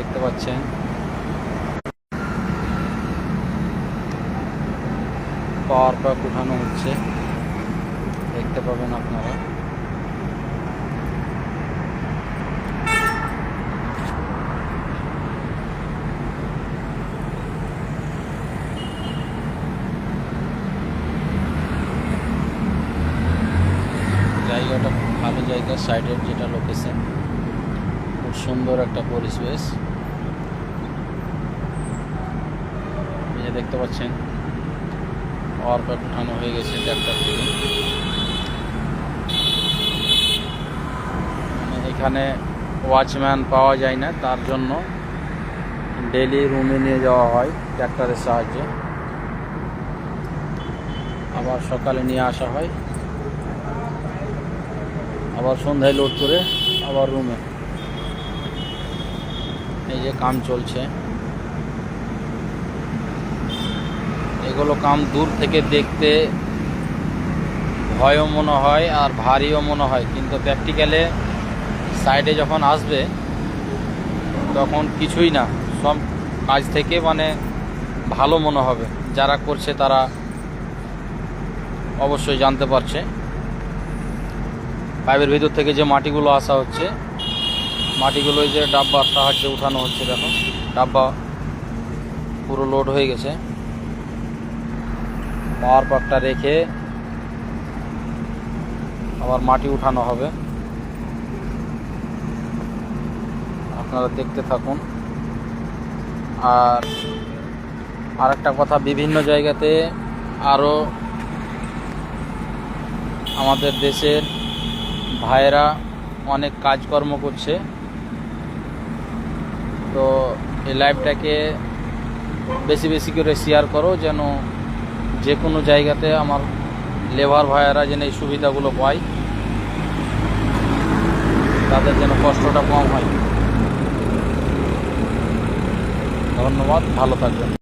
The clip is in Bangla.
দেখতে পাচ্ছেন পাওয়ার পাক উঠানো হচ্ছে, দেখতে পাবেন আপনারা। জায়গাটা খুব ভালো জায়গা, সাইডের যেটা লোকেশন খুব সুন্দর একটা পরিবেশ। এই যে দেখতে পাচ্ছেন পাওয়ার পাক উঠানো হয়ে গেছে ট্র্যাক্টর থেকে। এখানে ওয়াচম্যান পাওয়া যায় না, তার জন্য ডেলি রুমে নিয়ে যাওয়া হয় ট্র্যাক্টরের সাহায্যে, আবার সকালে নিয়ে আসা হয়, আবার সন্ধ্যায় লোড করে আবার রুমে। এই যে কাম চলছে, এগুলো কাম দূর থেকে দেখতে ভয়ও মনে হয় আর ভারীও মনে হয়, কিন্তু প্র্যাকটিক্যালে সাইডে যখন আসবে তখন কিছুই না, সব কাজ থেকে মানে ভালো মনে হবে। যারা করছে তারা অবশ্যই জানতে পারছে। পাইপের ভিতর থেকে যে মাটিগুলো আসা হচ্ছে, মাটিগুলো যে ডাব্বার সাহায্যে উঠানো হচ্ছে। দেখো ডাব্বা পুরো লোড হয়ে গেছে, পাওয়ার পাকটা রেখে আবার মাটি উঠানো হবে। আপনারা দেখতে থাকুন। আর আরেকটা কথা, বিভিন্ন জায়গাতে আরও আমাদের দেশের ভাইয়েরা অনেক কাজকর্ম করছে, তো এই লাইভটাকে বেশি বেশি করে শেয়ার করো, যেন যে কোনো জায়গাতে আমার লেবার ভাইয়েরা যেন এই সুবিধাগুলো পায়, তাদের যেন কষ্টটা কম হয়। ধন্যবাদ, ভালো থাকবেন।